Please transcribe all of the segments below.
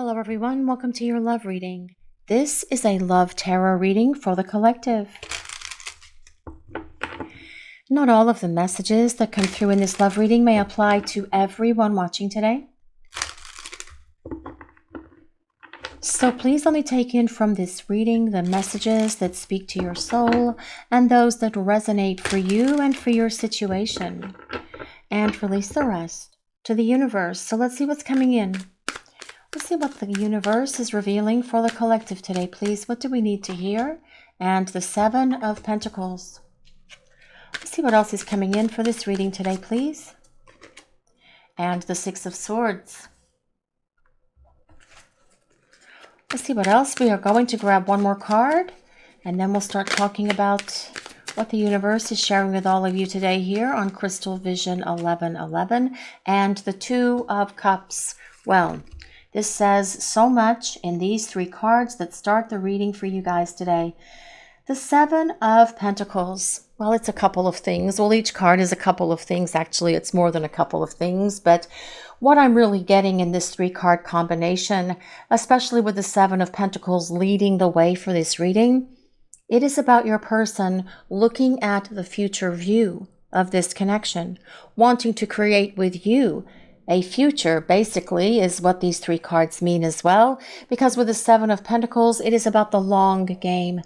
Hello everyone, welcome to your love reading. This is a love tarot reading for the collective. Not all of the messages that come through in this love reading may apply to everyone watching today. So please only take in from this reading the messages that speak to your soul and those that resonate for you and for your situation. And release the rest to the universe. So let's see what's coming in. Let's see what the universe is revealing for the collective today, please. What do we need to hear? And the Seven of Pentacles. Let's see what else is coming in for this reading today, please. And the Six of Swords. Let's see what else. We are going to grab one more card, and then we'll start talking about what the universe is sharing with all of you today here on Crystal Vision 1111 and the Two of Cups. Well, this says so much in these three cards that start the reading for you guys today. The Seven of Pentacles. Well, it's a couple of things. Well, each card is a couple of things. Actually, it's more than a couple of things. But what I'm really getting in this three-card combination, especially with the Seven of Pentacles leading the way for this reading, it is about your person looking at the future view of this connection, wanting to create with you a future, basically, is what these three cards mean as well. Because with the Seven of Pentacles, it is about the long game.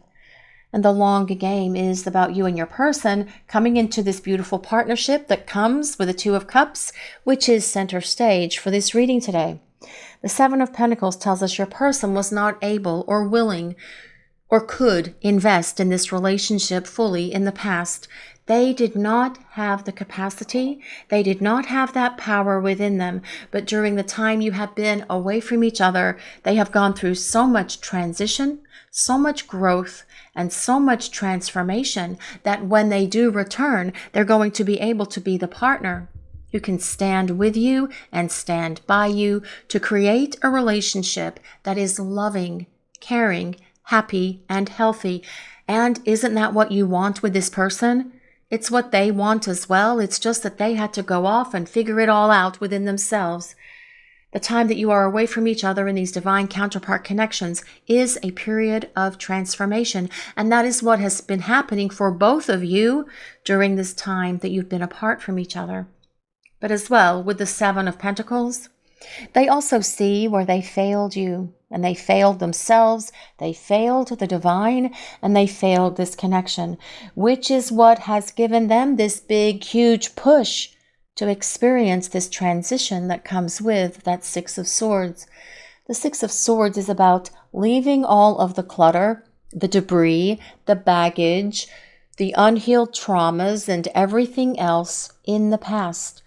And the long game is about you and your person coming into this beautiful partnership that comes with the Two of Cups, which is center stage for this reading today. The Seven of Pentacles tells us your person was not able or willing or could invest in this relationship fully in the past. They did not have the capacity. They did not have that power within them. But during the time you have been away from each other, they have gone through so much transition, so much growth, and so much transformation that when they do return, they're going to be able to be the partner who can stand with you and stand by you to create a relationship that is loving, caring, happy, and healthy. And isn't that what you want with this person? It's what they want as well. It's just that they had to go off and figure it all out within themselves. The time that you are away from each other in these divine counterpart connections is a period of transformation. And that is what has been happening for both of you during this time that you've been apart from each other. But as well, with the Seven of Pentacles, they also see where they failed you, and they failed themselves, they failed the divine, and they failed this connection, which is what has given them this big, huge push to experience this transition that comes with that Six of Swords. The Six of Swords is about leaving all of the clutter, the debris, the baggage, the unhealed traumas, and everything else in the past,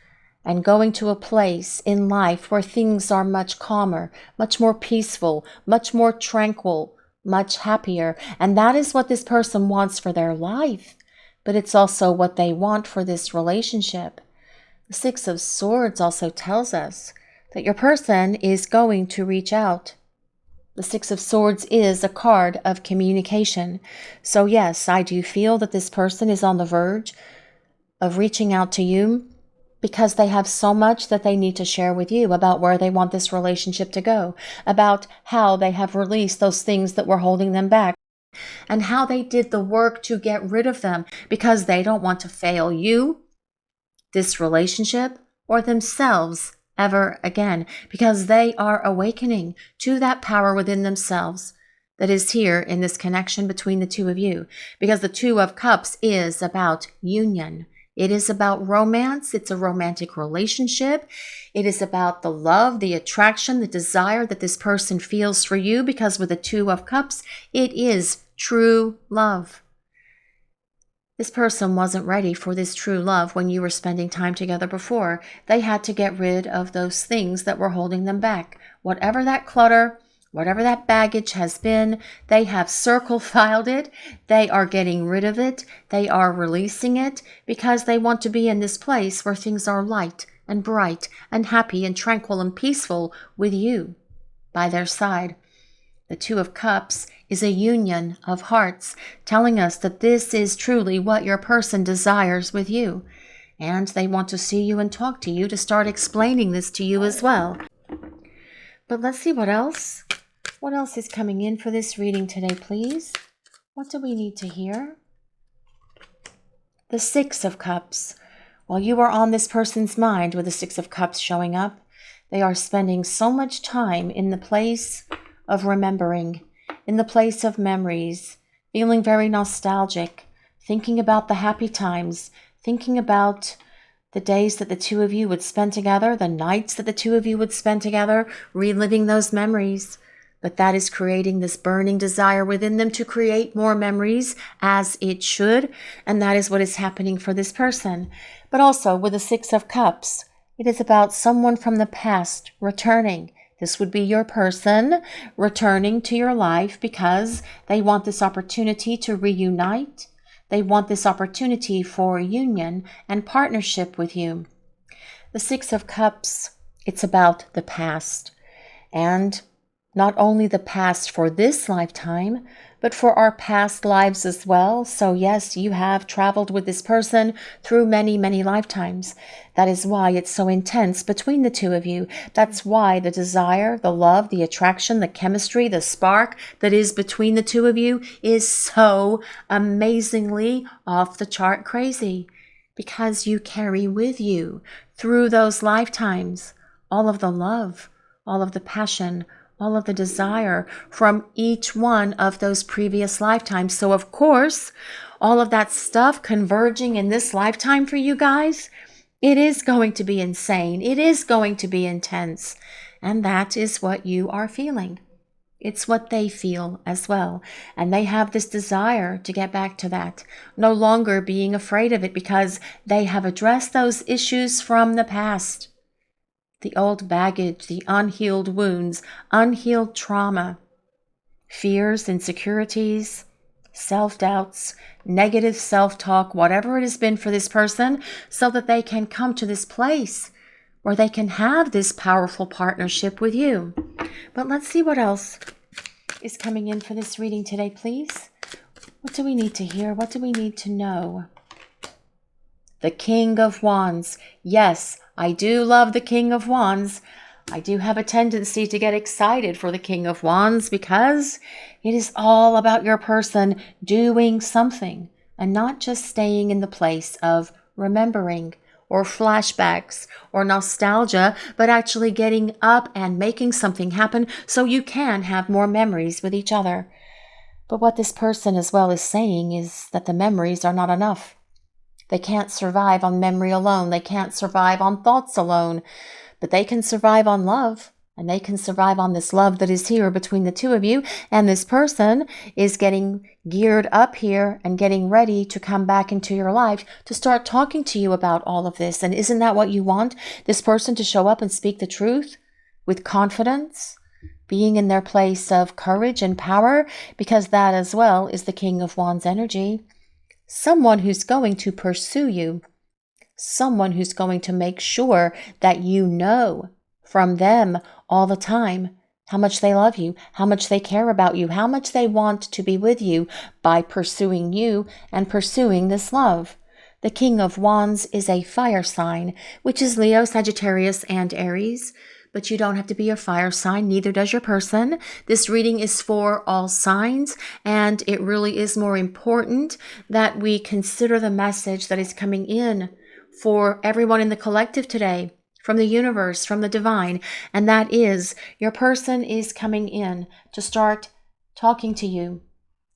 and going to a place in life where things are much calmer, much more peaceful, much more tranquil, much happier. And that is what this person wants for their life, but it's also what they want for this relationship. The Six of Swords also tells us that your person is going to reach out. The Six of Swords is a card of communication. So yes, I do feel that this person is on the verge of reaching out to you, because they have so much that they need to share with you about where they want this relationship to go, about how they have released those things that were holding them back, and how they did the work to get rid of them because they don't want to fail you, this relationship, or themselves ever again, because they are awakening to that power within themselves that is here in this connection between the two of you, because the Two of Cups is about union. It is about romance. It's a romantic relationship. It is about the love, the attraction, the desire that this person feels for you, because with the Two of Cups, it is true love. This person wasn't ready for this true love when you were spending time together before. They had to get rid of those things that were holding them back. Whatever that clutter, whatever that baggage has been, they have circle filed it. They are getting rid of it. They are releasing it because they want to be in this place where things are light and bright and happy and tranquil and peaceful with you by their side. The Two of Cups is a union of hearts, telling us that this is truly what your person desires with you. And they want to see you and talk to you to start explaining this to you as well. But let's see what else. What else is coming in for this reading today, please? What do we need to hear? The Six of Cups. While you are on this person's mind with the Six of Cups showing up, they are spending so much time in the place of remembering, in the place of memories, feeling very nostalgic, thinking about the happy times, thinking about the days that the two of you would spend together, the nights that the two of you would spend together, reliving those memories. But that is creating this burning desire within them to create more memories, as it should. And that is what is happening for this person. But also with the Six of Cups, it is about someone from the past returning. This would be your person returning to your life because they want this opportunity to reunite. They want this opportunity for union and partnership with you. The Six of Cups, it's about the past. And not only the past for this lifetime, but for our past lives as well. So yes, you have traveled with this person through many, many lifetimes. That is why it's so intense between the two of you. That's why the desire, the love, the attraction, the chemistry, the spark that is between the two of you is so amazingly off the chart crazy. Because you carry with you through those lifetimes all of the love, all of the passion, all of the desire from each one of those previous lifetimes. So of course, all of that stuff converging in this lifetime for you guys, it is going to be insane. It is going to be intense. And that is what you are feeling. It's what they feel as well. And they have this desire to get back to that, no longer being afraid of it because they have addressed those issues from the past. The old baggage, the unhealed wounds, unhealed trauma, fears, insecurities, self-doubts, negative self-talk, whatever it has been for this person, so that they can come to this place where they can have this powerful partnership with you. But let's see what else is coming in for this reading today, please. What do we need to hear? What do we need to know? The King of Wands. Yes, I do love the King of Wands. I do have a tendency to get excited for the King of Wands because it is all about your person doing something and not just staying in the place of remembering or flashbacks or nostalgia, but actually getting up and making something happen so you can have more memories with each other. But what this person as well is saying is that the memories are not enough. They can't survive on memory alone. They can't survive on thoughts alone. But they can survive on love. And they can survive on this love that is here between the two of you. And this person is getting geared up here and getting ready to come back into your life to start talking to you about all of this. And isn't that what you want? This person to show up and speak the truth with confidence, being in their place of courage and power, because that as well is the King of Wands energy. Someone who's going to pursue you, someone who's going to make sure that you know from them all the time how much they love you, how much they care about you, how much they want to be with you by pursuing you and pursuing this love. The King of Wands is a fire sign, which is Leo, Sagittarius, and Aries. But you don't have to be a fire sign, neither does your person. This reading is for all signs, and it really is more important that we consider the message that is coming in for everyone in the collective today, from the universe, from the divine, and that is your person is coming in to start talking to you.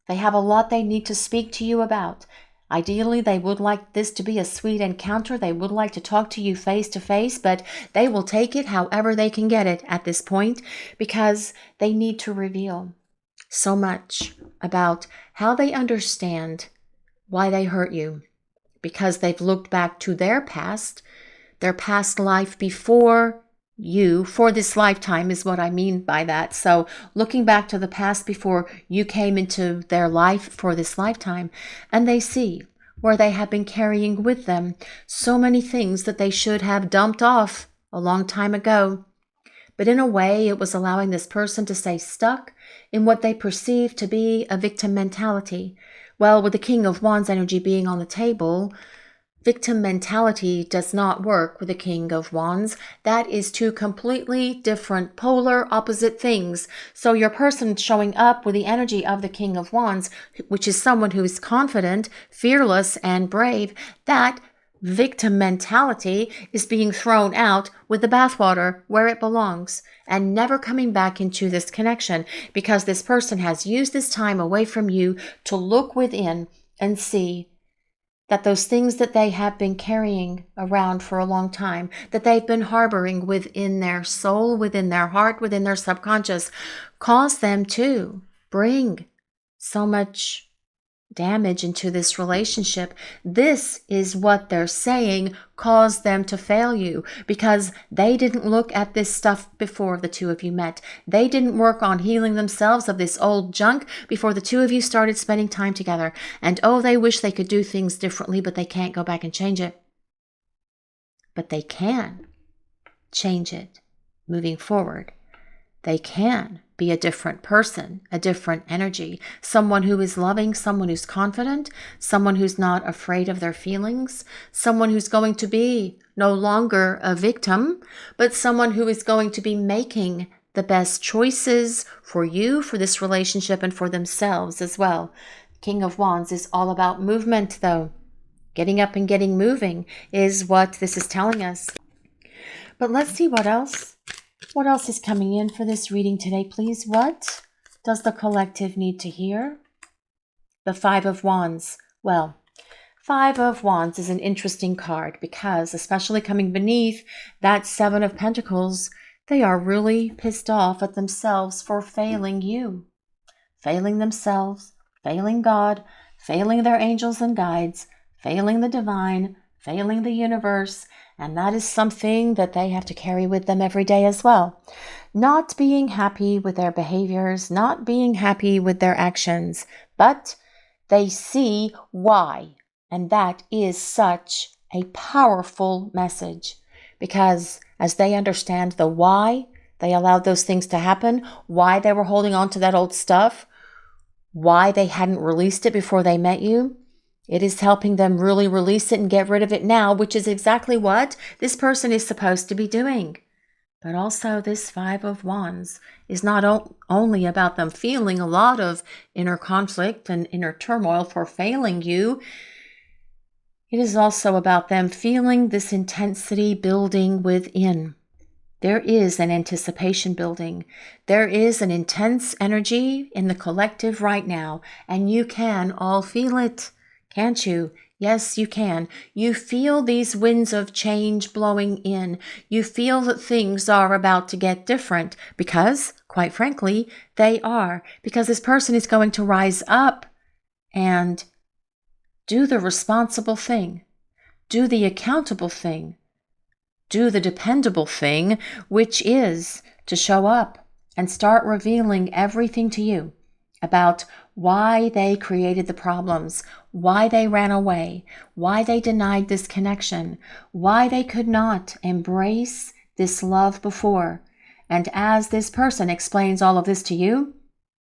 They have a lot they need to speak to you about. Ideally, they would like this to be a sweet encounter. They would like to talk to you face to face, but they will take it however they can get it at this point because they need to reveal so much about how they understand why they hurt you, because they've looked back to their past life before you, for this lifetime is what I mean by that. So looking back to the past before you came into their life for this lifetime, and they see where they have been carrying with them so many things that they should have dumped off a long time ago. But in a way, it was allowing this person to stay stuck in what they perceive to be a victim mentality. Well, with the King of Wands energy being on the table, victim mentality does not work with the King of Wands. That is two completely different, polar, opposite things. So your person showing up with the energy of the King of Wands, which is someone who is confident, fearless, and brave, that victim mentality is being thrown out with the bathwater where it belongs and never coming back into this connection, because this person has used this time away from you to look within and see that those things that they have been carrying around for a long time, that they've been harboring within their soul, within their heart, within their subconscious, cause them to bring so much damage into this relationship. This is what they're saying caused them to fail you, because they didn't look at this stuff before the two of you met. They didn't work on healing themselves of this old junk before the two of you started spending time together. And oh, they wish they could do things differently, but they can't go back and change it. But they can change it moving forward. They can be a different person, a different energy, someone who is loving, someone who's confident, someone who's not afraid of their feelings, someone who's going to be no longer a victim, but someone who is going to be making the best choices for you, for this relationship, and for themselves as well. King of Wands is all about movement, though. Getting up and getting moving is what this is telling us. But let's see what else. What else is coming in for this reading today, please? What does the collective need to hear? The Five of Wands. Well, Five of Wands is an interesting card because, especially coming beneath that Seven of Pentacles, they are really pissed off at themselves for failing you. Failing themselves, failing God, failing their angels and guides, failing the divine, failing the universe, and that is something that they have to carry with them every day as well. Not being happy with their behaviors, not being happy with their actions, but they see why. And that is such a powerful message, because as they understand the why they allowed those things to happen, why they were holding on to that old stuff, why they hadn't released it before they met you, it is helping them really release it and get rid of it now, which is exactly what this person is supposed to be doing. But also this Five of Wands is not only about them feeling a lot of inner conflict and inner turmoil for failing you. It is also about them feeling this intensity building within. There is an anticipation building. There is an intense energy in the collective right now, and you can all feel it. Can't you? Yes, you can. You feel these winds of change blowing in. You feel that things are about to get different because, quite frankly, they are. Because this person is going to rise up and do the responsible thing, do the accountable thing, do the dependable thing, which is to show up and start revealing everything to you about why they created the problems, why they ran away, why they denied this connection, why they could not embrace this love before. And as this person explains all of this to you,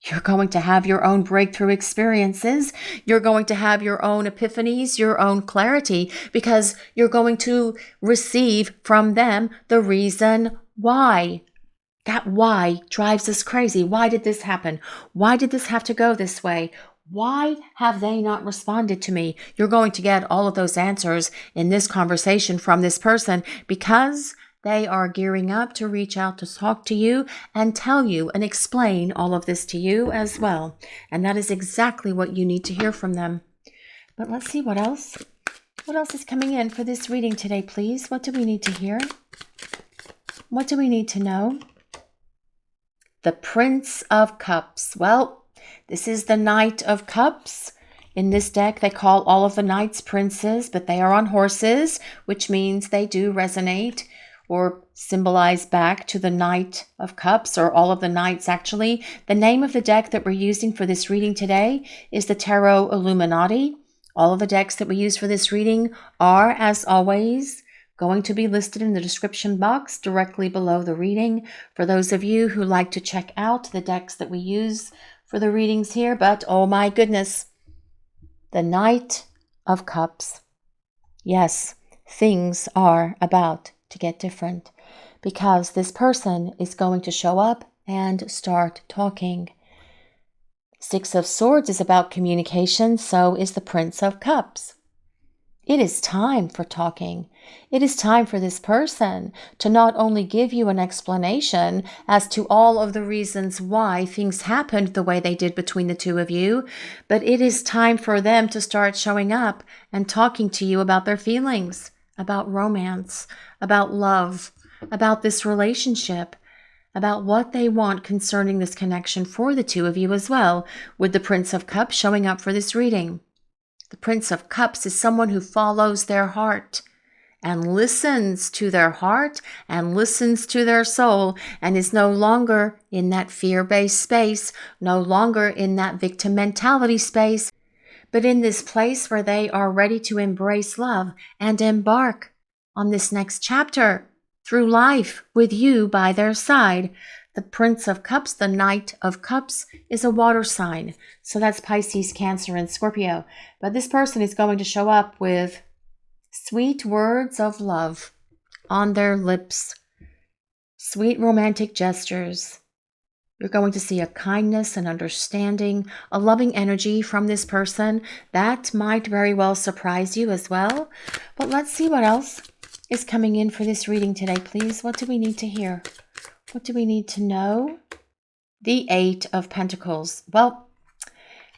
you're going to have your own breakthrough experiences. You're going to have your own epiphanies, your own clarity, because you're going to receive from them the reason why. That why drives us crazy. Why did this happen? Why did this have to go this way? Why have they not responded to me? You're going to get all of those answers in this conversation from this person, because they are gearing up to reach out to talk to you and tell you and explain all of this to you as well. And that is exactly what you need to hear from them. But let's see what else. What else is coming in for this reading today, please? What do we need to hear? What do we need to know? The Prince of Cups. Well, this is the Knight of Cups. In this deck, they call all of the knights princes, but they are on horses, which means they do resonate or symbolize back to the Knight of Cups, or all of the knights actually. The name of the deck that we're using for this reading today is the Tarot Illuminati. All of the decks that we use for this reading are, as always, going to be listed in the description box directly below the reading for those of you who like to check out the decks that we use for the readings here. But oh my goodness, the Knight of Cups. Yes, things are about to get different because this person is going to show up and start talking. Six of Swords is about communication, so is the Prince of Cups. It is time for talking. It is time for this person to not only give you an explanation as to all of the reasons why things happened the way they did between the two of you, but it is time for them to start showing up and talking to you about their feelings, about romance, about love, about this relationship, about what they want concerning this connection for the two of you as well, with the Prince of Cups showing up for this reading. The Prince of Cups is someone who follows their heart and listens to their heart and listens to their soul and is no longer in that fear-based space, no longer in that victim mentality space, but in this place where they are ready to embrace love and embark on this next chapter through life with you by their side. The Prince of Cups, the Knight of Cups, is a water sign. So that's Pisces, Cancer, and Scorpio. But this person is going to show up with sweet words of love on their lips, sweet romantic gestures. You're going to see a kindness and understanding, a loving energy from this person. That might very well surprise you as well. But let's see what else is coming in for this reading today, please. What do we need to hear? What do we need to know? The Eight of Pentacles. Well,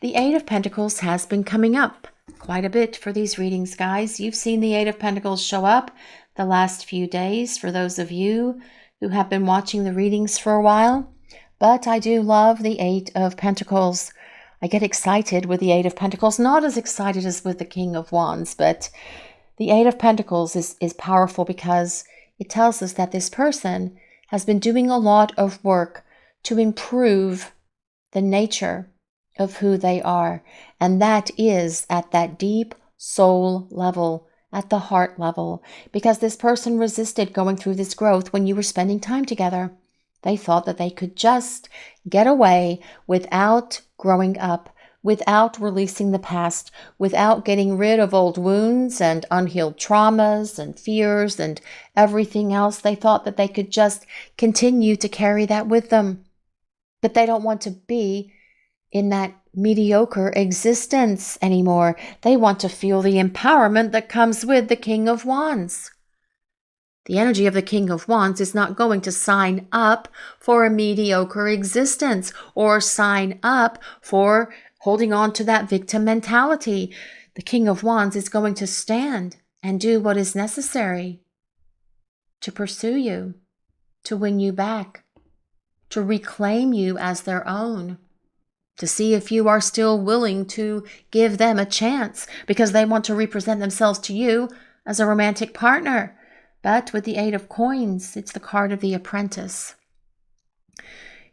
the Eight of Pentacles has been coming up quite a bit for these readings, guys. You've seen the Eight of Pentacles show up the last few days for those of you who have been watching the readings for a while. But I do love the Eight of Pentacles. I get excited with the Eight of Pentacles, not as excited as with the King of Wands, but the Eight of Pentacles is powerful because it tells us that this person has been doing a lot of work to improve the nature of who they are. And that is at that deep soul level, at the heart level, because this person resisted going through this growth when you were spending time together. They thought that they could just get away without growing up, without releasing the past, without getting rid of old wounds and unhealed traumas and fears and everything else. They thought that they could just continue to carry that with them. But they don't want to be in that mediocre existence anymore. They want to feel the empowerment that comes with the King of Wands. The energy of the King of Wands is not going to sign up for a mediocre existence or sign up for holding on to that victim mentality. The King of Wands is going to stand and do what is necessary to pursue you, to win you back, to reclaim you as their own, to see if you are still willing to give them a chance because they want to represent themselves to you as a romantic partner. But with the Eight of Coins, it's the card of the Apprentice.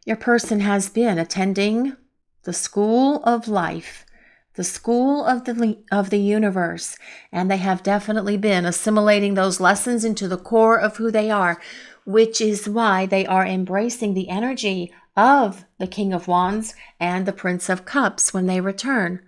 Your person has been attending the school of life, the school of the universe, and they have definitely been assimilating those lessons into the core of who they are, which is why they are embracing the energy of the King of Wands and the Prince of Cups when they return.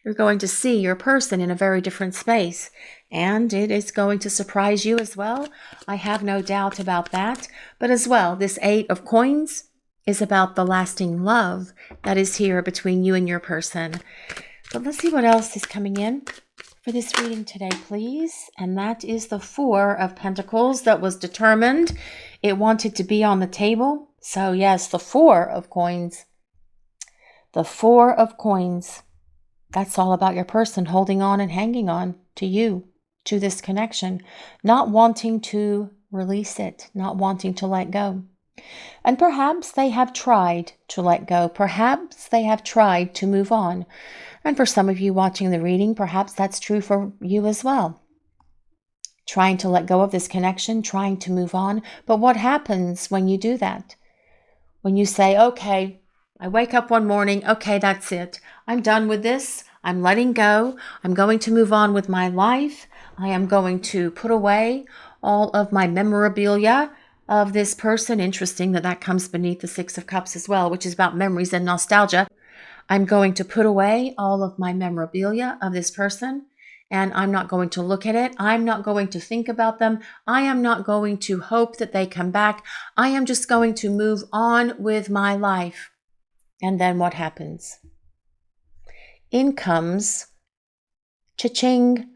You're going to see your person in a very different space, and it is going to surprise you as well. I have no doubt about that. But as well, this Eight of Coins is about the lasting love that is here between you and your person. But let's see what else is coming in for this reading today, please. And that is the Four of Pentacles that was determined. It wanted to be on the table. So yes, the Four of Coins. The Four of Coins. That's all about your person holding on and hanging on to you, to this connection, not wanting to release it, not wanting to let go. And perhaps they have tried to let go. Perhaps they have tried to move on. And for some of you watching the reading, perhaps that's true for you as well. Trying to let go of this connection, trying to move on. But what happens when you do that? When you say, okay, I wake up one morning, okay, that's it. I'm done with this. I'm letting go. I'm going to move on with my life. I am going to put away all of my memorabilia of this person. Interesting that that comes beneath the Six of Cups as well, which is about memories and nostalgia. I'm going to put away all of my memorabilia of this person, and I'm not going to look at it. I'm not going to think about them. I am not going to hope that they come back. I am just going to move on with my life. And then what happens? In comes, cha-ching,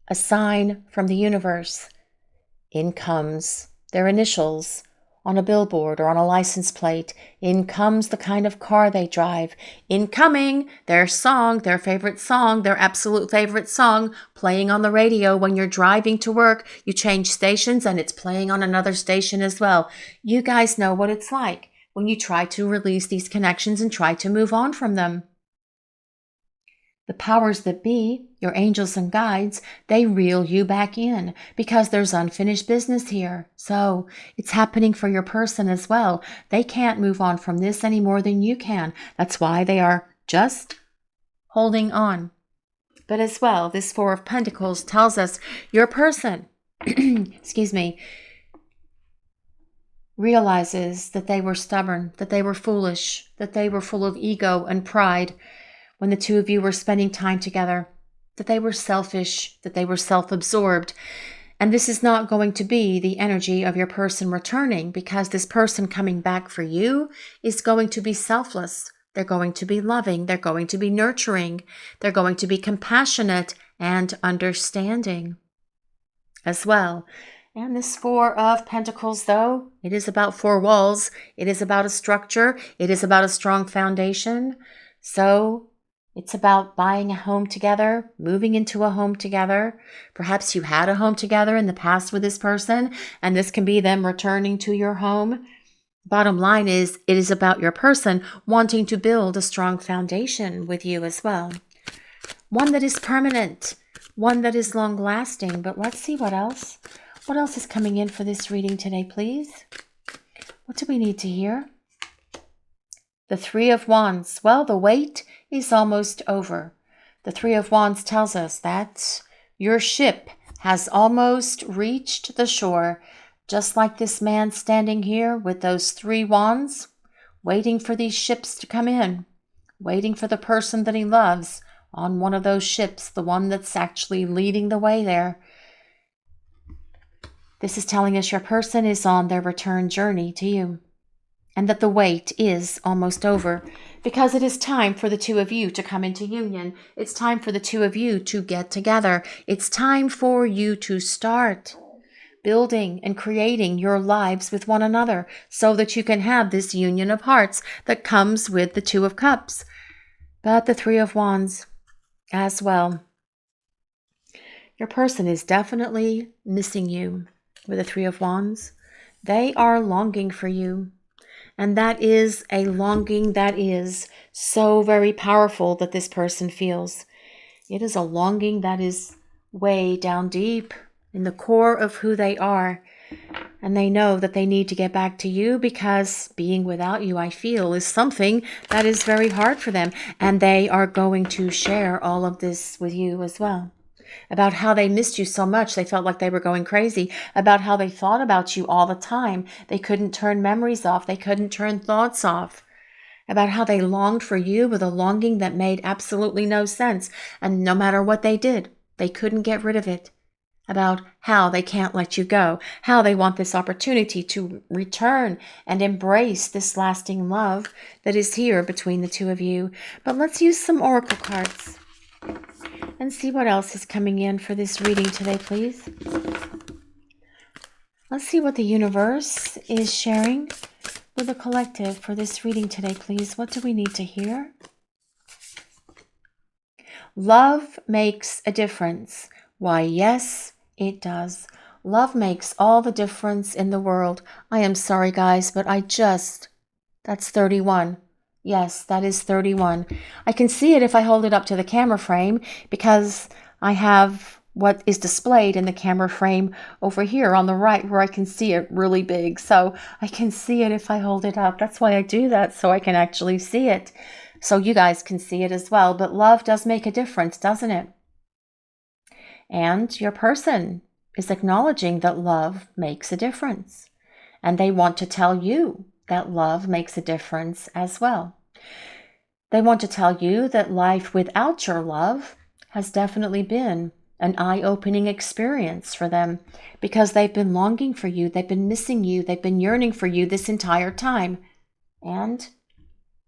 a sign from the universe. In comes their initials on a billboard or on a license plate. In comes the kind of car they drive. Incoming their song, their favorite song, their absolute favorite song, playing on the radio when you're driving to work. You change stations and it's playing on another station as well. You guys know what it's like when you try to release these connections and try to move on from them. The powers that be, your angels and guides, they reel you back in because there's unfinished business here. So it's happening for your person as well. They can't move on from this any more than you can. That's why they are just holding on. But as well, this Four of Pentacles tells us your person, excuse me, realizes that they were stubborn, that they were foolish, that they were full of ego and pride. When the two of you were spending time together, that they were selfish, that they were self-absorbed. And this is not going to be the energy of your person returning, because this person coming back for you is going to be selfless. They're going to be loving. They're going to be nurturing. They're going to be compassionate and understanding as well. And this Four of Pentacles, though, it is about four walls. It is about a structure. It is about a strong foundation. So it's about buying a home together, moving into a home together. Perhaps you had a home together in the past with this person, and this can be them returning to your home. Bottom line is, it is about your person wanting to build a strong foundation with you as well. One that is permanent, one that is long-lasting. But let's see what else. What else is coming in for this reading today, please? What do we need to hear? The Three of Wands. Well, the wait is almost over. The Three of Wands tells us that your ship has almost reached the shore, just like this man standing here with those three wands, waiting for these ships to come in, waiting for the person that he loves on one of those ships, the one that's actually leading the way there. This is telling us your person is on their return journey to you, and that the wait is almost over, because it is time for the two of you to come into union. It's time for the two of you to get together. It's time for you to start building and creating your lives with one another so that you can have this union of hearts that comes with the Two of Cups. But the Three of Wands as well. Your person is definitely missing you with the Three of Wands. They are longing for you. And that is a longing that is so very powerful that this person feels. It is a longing that is way down deep in the core of who they are. And they know that they need to get back to you, because being without you, I feel, is something that is very hard for them. And they are going to share all of this with you as well. About how they missed you so much, they felt like they were going crazy. About how they thought about you all the time. They couldn't turn memories off. They couldn't turn thoughts off. About how they longed for you with a longing that made absolutely no sense. And no matter what they did, they couldn't get rid of it. About how they can't let you go. How they want this opportunity to return and embrace this lasting love that is here between the two of you. But let's use some oracle cards and see what else is coming in for this reading today, please. Let's see what the universe is sharing with the collective for this reading today, please. What do we need to hear? Love makes a difference. Why, yes, it does. Love makes all the difference in the world. I am sorry, guys, but that's 31. Yes, that is 31. I can see it if I hold it up to the camera frame, because I have what is displayed in the camera frame over here on the right, where I can see it really big. So I can see it if I hold it up. That's why I do that, so I can actually see it. So you guys can see it as well. But love does make a difference, doesn't it? And your person is acknowledging that love makes a difference. And they want to tell you that love makes a difference as well. They want to tell you that life without your love has definitely been an eye-opening experience for them because they've been longing for you, they've been missing you, they've been yearning for you this entire time. And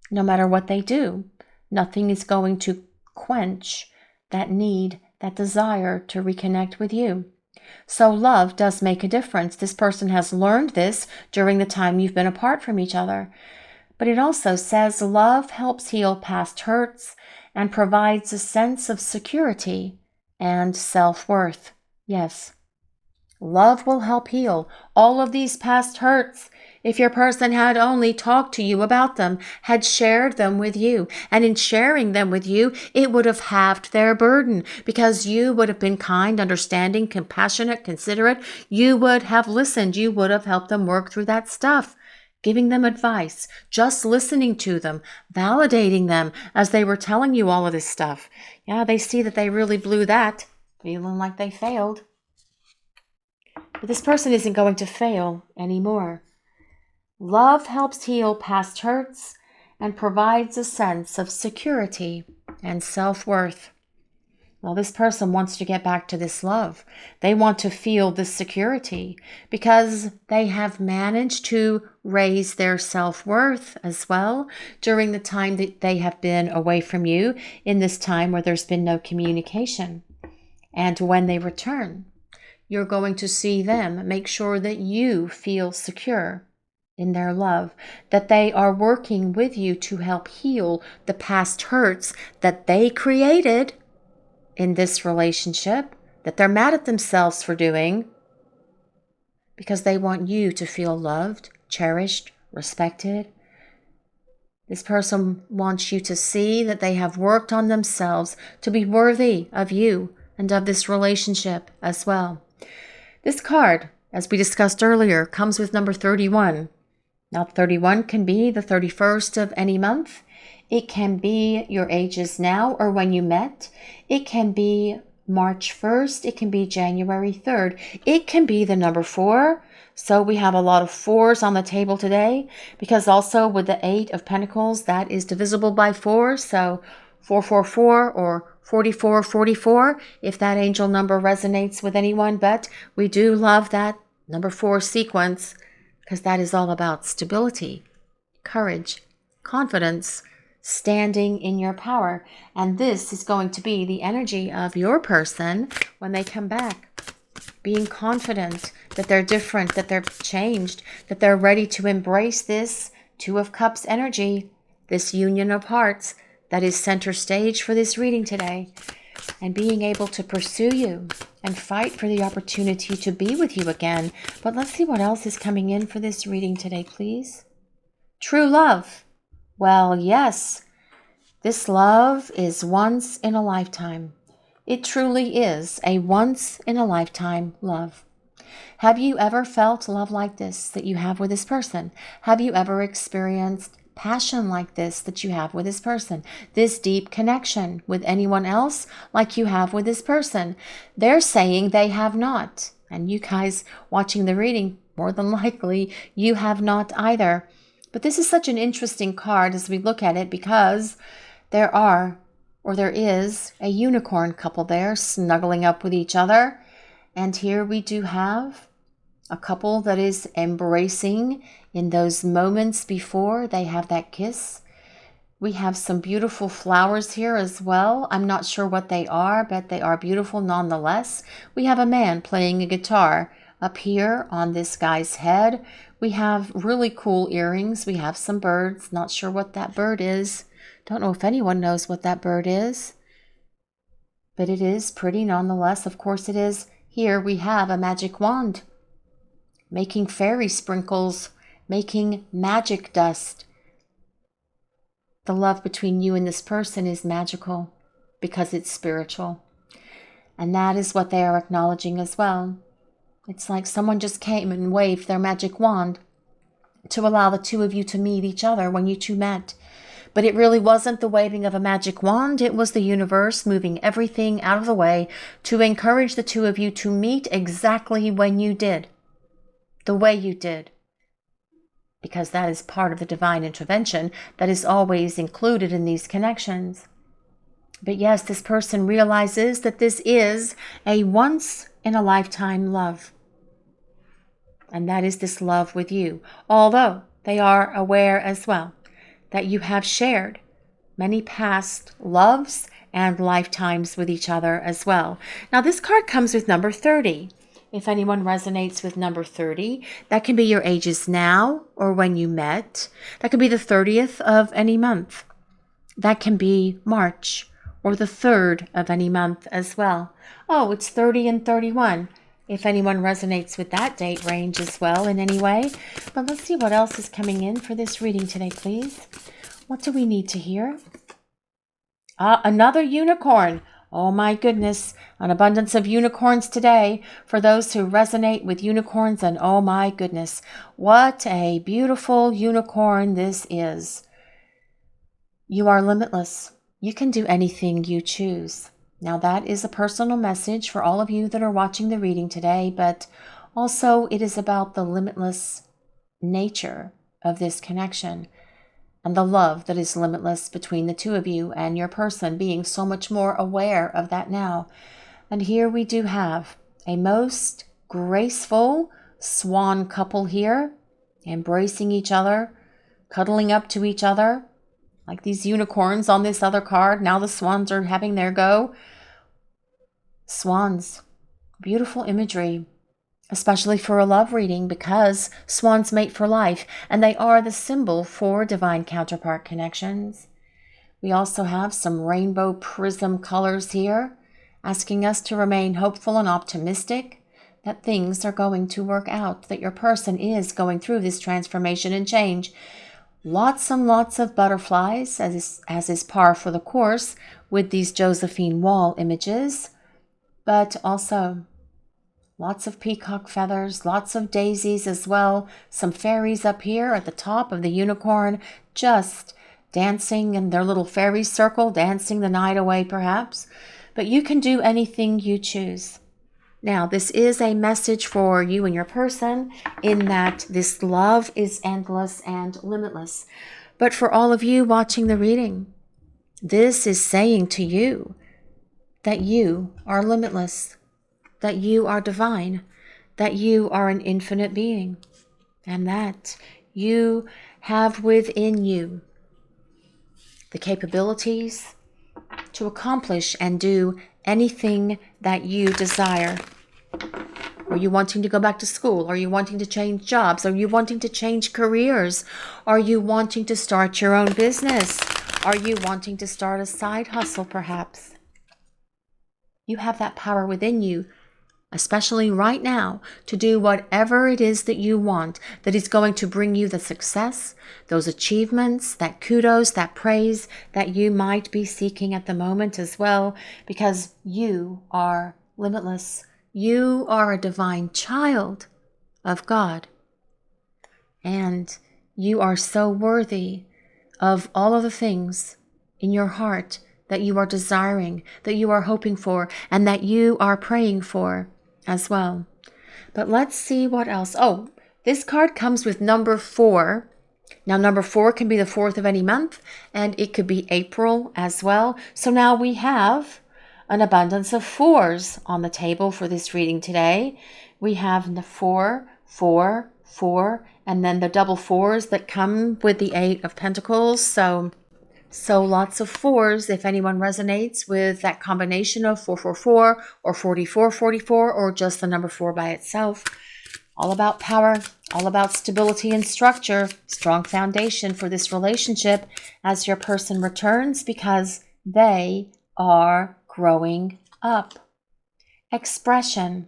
no matter what they do, nothing is going to quench that need, that desire to reconnect with you. So love does make a difference. This person has learned this during the time you've been apart from each other. But it also says love helps heal past hurts and provides a sense of security and self-worth. Yes, love will help heal all of these past hurts. If your person had only talked to you about them, had shared them with you, and in sharing them with you, it would have halved their burden because you would have been kind, understanding, compassionate, considerate. You would have listened. You would have helped them work through that stuff, giving them advice, just listening to them, validating them as they were telling you all of this stuff. Yeah, they see that they really blew that, feeling like they failed. But this person isn't going to fail anymore. Love helps heal past hurts and provides a sense of security and self-worth. Well, this person wants to get back to this love. They want to feel this security because they have managed to raise their self-worth as well during the time that they have been away from you, in this time where there's been no communication. And when they return, you're going to see them make sure that you feel secure in their love, that they are working with you to help heal the past hurts that they created in this relationship, that they're mad at themselves for doing, because they want you to feel loved, cherished, respected. This person wants you to see that they have worked on themselves to be worthy of you and of this relationship as well. This card, as we discussed earlier, comes with number 31. Now, 31 can be the 31st of any month. It can be your ages now or when you met. It can be March 1st. It can be January 3rd. It can be the number 4. So we have a lot of 4s on the table today, because also with the 8 of Pentacles, that is divisible by 4. So 444 or 4444, if that angel number resonates with anyone. But we do love that number 4 sequence, because that is all about stability, courage, confidence, standing in your power. And this is going to be the energy of your person when they come back, being confident that they're different, that they're changed, that they're ready to embrace this 2 of Cups energy, this union of hearts that is center stage for this reading today, and being able to pursue you and fight for the opportunity to be with you again. But let's see what else is coming in for this reading today, please. True love. Well, yes, this love is once in a lifetime. It truly is a once in a lifetime love. Have you ever felt love like this that you have with this person? Have you ever experienced passion like this that you have with this person? This deep connection with anyone else like you have with this person? They're saying they have not. And you guys watching the reading, more than likely, you have not either. But this is such an interesting card as we look at it, because there is a unicorn couple there snuggling up with each other. And here we do have a couple that is embracing in those moments before they have that kiss. We have some beautiful flowers here as well. I'm not sure what they are, but they are beautiful nonetheless. We have a man playing a guitar up here on this guy's head. We have really cool earrings. We have some birds. Not sure what that bird is. Don't know if anyone knows what that bird is, but it is pretty nonetheless. Of course it is. Here we have a magic wand, making fairy sprinkles, making magic dust. The love between you and this person is magical because it's spiritual. And that is what they are acknowledging as well. It's like someone just came and waved their magic wand to allow the 2 of you to meet each other when you 2 met. But it really wasn't the waving of a magic wand. It was the universe moving everything out of the way to encourage the 2 of you to meet exactly when you did, the way you did. Because that is part of the divine intervention that is always included in these connections. But yes, this person realizes that this is a once-in-a-lifetime love. And that is this love with you. Although they are aware as well that you have shared many past loves and lifetimes with each other as well. Now, this card comes with number 30. If anyone resonates with number 30, that can be your ages now or when you met. That could be the 30th of any month. That can be March or the 3rd of any month as well. Oh, it's 30 and 31. If anyone resonates with that date range as well in any way. But let's see what else is coming in for this reading today, please. What do we need to hear? Another unicorn. Oh my goodness, an abundance of unicorns today for those who resonate with unicorns. And oh my goodness, what a beautiful unicorn this is. You are limitless. You can do anything you choose. Now that is a personal message for all of you that are watching the reading today, but also it is about the limitless nature of this connection and the love that is limitless between the two of you and your person, being so much more aware of that now. And here we do have a most graceful swan couple here, embracing each other, cuddling up to each other, like these unicorns on this other card. Now the swans are having their go. Swans, beautiful imagery, especially for a love reading, because swans mate for life, and they are the symbol for divine counterpart connections. We also have some rainbow prism colors here, asking us to remain hopeful and optimistic that things are going to work out, that your person is going through this transformation and change. Lots and lots of butterflies, as is par for the course with these Josephine Wall images, but also lots of peacock feathers, lots of daisies as well, some fairies up here at the top of the unicorn, just dancing in their little fairy circle, dancing the night away perhaps. But you can do anything you choose. Now, this is a message for you and your person in that this love is endless and limitless. But for all of you watching the reading, this is saying to you that you are limitless, that you are divine, that you are an infinite being, and that you have within you the capabilities to accomplish and do anything that you desire. Are you wanting to go back to school? Are you wanting to change jobs? Are you wanting to change careers? Are you wanting to start your own business? Are you wanting to start a side hustle perhaps? You have that power within you, especially right now, to do whatever it is that you want, that is going to bring you the success, those achievements, that kudos, that praise that you might be seeking at the moment as well, because you are limitless. You are a divine child of God, and you are so worthy of all of the things in your heart that you are desiring, that you are hoping for, and that you are praying for as well. But let's see what else. Oh, this card comes with number 4. Now, number 4 can be the 4th of any month, and it could be April as well. So now we have an abundance of 4s on the table for this reading today. We have the 4, 4, 4, and then the double 4s that come with the 8 of Pentacles. So lots of 4s, if anyone resonates with that combination of 444 or 4444 or just the number 4 by itself. All about power, all about stability and structure, strong foundation for this relationship as your person returns because they are growing up. Expression.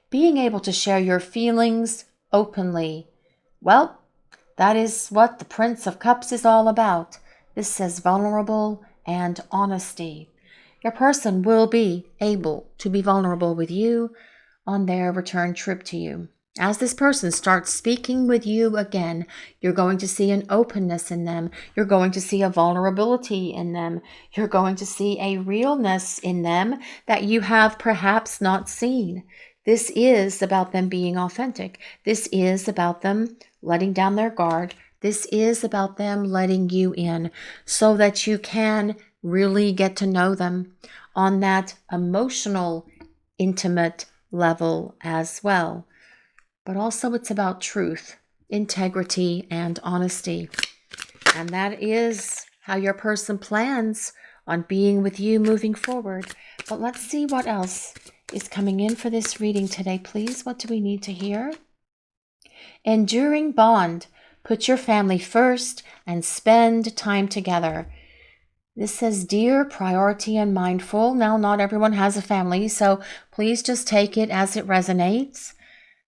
Being able to share your feelings openly. Well, that is what the Prince of Cups is all about. This says vulnerable and honesty. Your person will be able to be vulnerable with you on their return trip to you. As this person starts speaking with you again, you're going to see an openness in them. You're going to see a vulnerability in them. You're going to see a realness in them that you have perhaps not seen. This is about them being authentic. This is about them letting down their guard. This is about them letting you in so that you can really get to know them on that emotional, intimate level as well. But also it's about truth, integrity, and honesty. And that is how your person plans on being with you moving forward. But let's see what else is coming in for this reading today, please. What do we need to hear? Enduring bond. Put your family first and spend time together. This says, dear, priority, and mindful. Now, not everyone has a family, so please just take it as it resonates.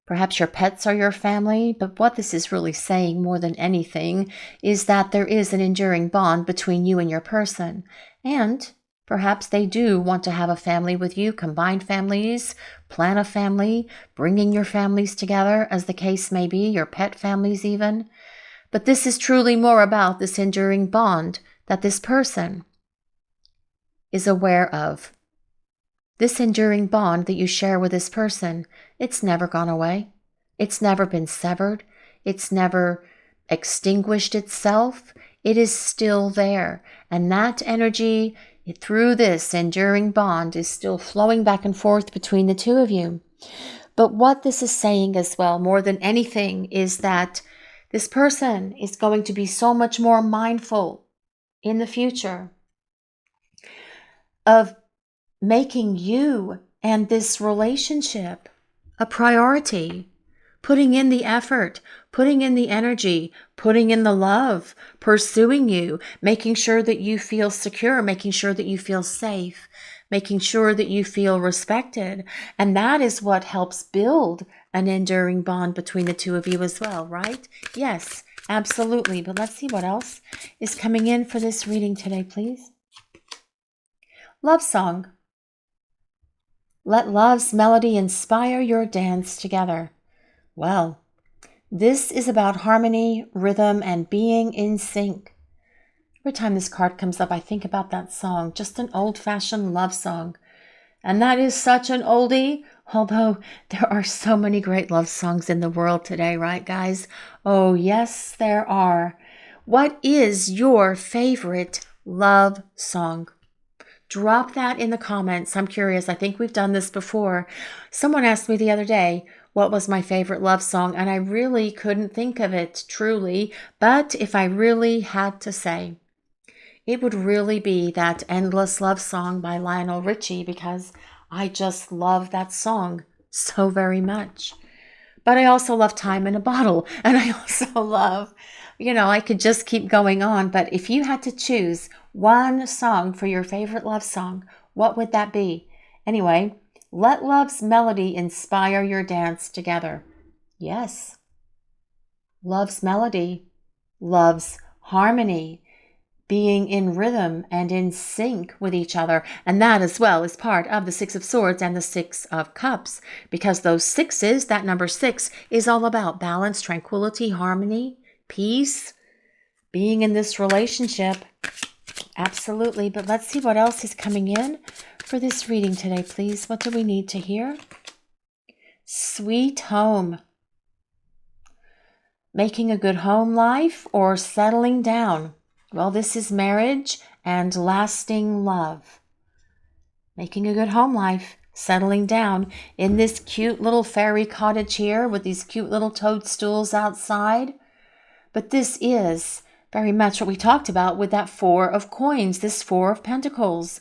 Perhaps your pets are your family, but what this is really saying more than anything is that there is an enduring bond between you and your person. And perhaps they do want to have a family with you, combined families, plan a family, bringing your families together, as the case may be, your pet families even. But this is truly more about this enduring bond that this person is aware of. This enduring bond that you share with this person, it's never gone away. It's never been severed. It's never extinguished itself. It is still there. And that energy, through this enduring bond, is still flowing back and forth between the two of you. But what this is saying as well, more than anything, is that this person is going to be so much more mindful in the future of making you and this relationship a priority, putting in the effort, putting in the energy, putting in the love, pursuing you, making sure that you feel secure, making sure that you feel safe, making sure that you feel respected. And that is what helps build an enduring bond between the two of you as well, right? Yes, absolutely. But let's see what else is coming in for this reading today, please. Love song. Let love's melody inspire your dance together. Well, this is about harmony, rhythm, and being in sync. Every time this card comes up, I think about that song, just an old-fashioned love song. And that is such an oldie, although there are so many great love songs in the world today, right, guys? Oh, yes, there are. What is your favorite love song? Drop that in the comments. I'm curious. I think we've done this before. Someone asked me the other day, what was my favorite love song? And I really couldn't think of it, truly. But if I really had to say, it would really be that Endless Love Song by Lionel Richie, because I just love that song so very much. But I also love Time in a Bottle. And I also love, I could just keep going on. But if you had to choose one song for your favorite love song, what would that be? Anyway, let love's melody inspire your dance together. Yes. Love's melody, love's harmony, being in rhythm and in sync with each other. And that as well is part of the Six of Swords and the Six of Cups, because those sixes, that number 6, is all about balance, tranquility, harmony, peace, being in this relationship. Absolutely. But let's see what else is coming in for this reading today, please. What do we need to hear? Sweet home. Making a good home life or settling down. Well, this is marriage and lasting love. Making a good home life, settling down in this cute little fairy cottage here with these cute little toadstools outside. But this is very much what we talked about with that 4 of coins, this 4 of pentacles.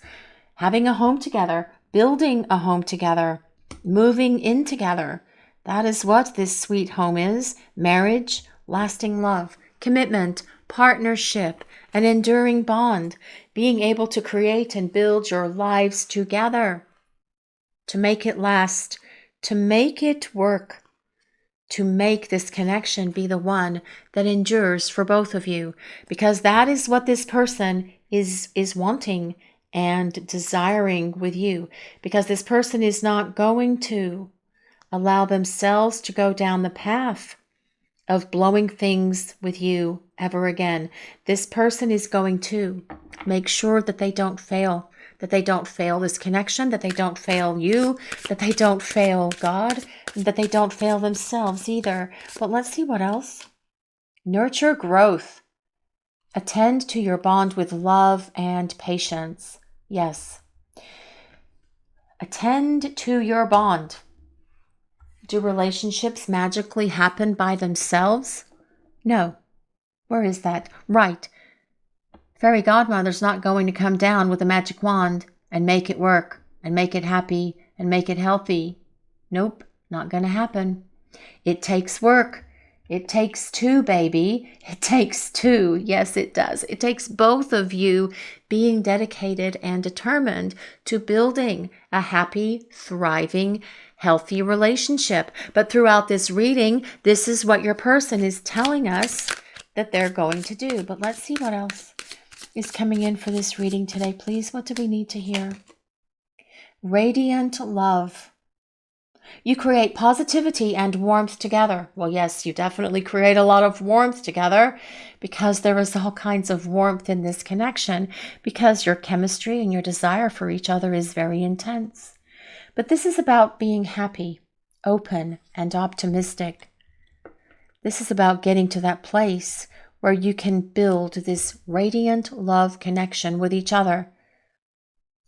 Having a home together, building a home together, moving in together. That is what this sweet home is. Marriage, lasting love, commitment, partnership, an enduring bond, being able to create and build your lives together, to make it last, to make it work, to make this connection be the one that endures for both of you, because that is what this person is wanting and desiring with you, because this person is not going to allow themselves to go down the path of blowing things with you ever again. This person is going to make sure that they don't fail, that they don't fail this connection, that they don't fail you, that they don't fail God, and that they don't fail themselves either. But let's see what else. Nurture growth. Attend to your bond with love and patience. Yes. Attend to your bond. Do relationships magically happen by themselves? No. Where is that? Right. Fairy godmother's not going to come down with a magic wand and make it work and make it happy and make it healthy. Nope, not going to happen. It takes work. It takes two, baby. It takes two. Yes, it does. It takes both of you being dedicated and determined to building a happy, thriving, healthy relationship. But throughout this reading, this is what your person is telling us that they're going to do. But let's see what else is coming in for this reading today, please. What do we need to hear? Radiant love. You create positivity and warmth together. Well, yes, you definitely create a lot of warmth together because there is all kinds of warmth in this connection because your chemistry and your desire for each other is very intense. But this is about being happy, open, and optimistic. This is about getting to that place where you can build this radiant love connection with each other,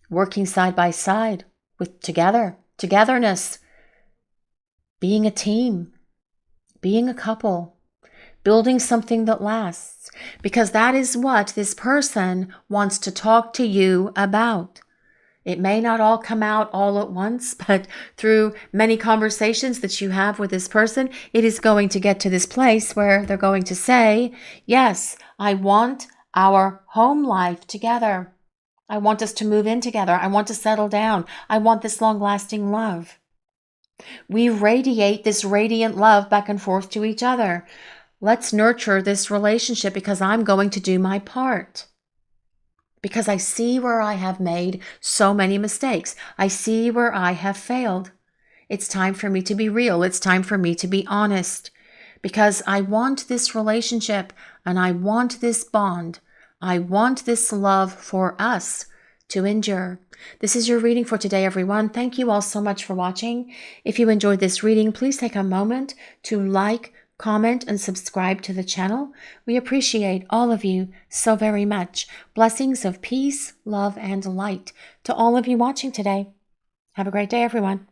working side by side with togetherness, being a team, being a couple, building something that lasts, because that is what this person wants to talk to you about. It may not all come out all at once, but through many conversations that you have with this person, it is going to get to this place where they're going to say, yes, I want our home life together. I want us to move in together. I want to settle down. I want this long-lasting love. We radiate this radiant love back and forth to each other. Let's nurture this relationship because I'm going to do my part. Because I see where I have made so many mistakes. I see where I have failed. It's time for me to be real. It's time for me to be honest. Because I want this relationship and I want this bond. I want this love for us to endure. This is your reading for today, everyone. Thank you all so much for watching. If you enjoyed this reading, please take a moment to like, comment, and subscribe to the channel. We appreciate all of you so very much. Blessings of peace, love, and light to all of you watching today. Have a great day, everyone.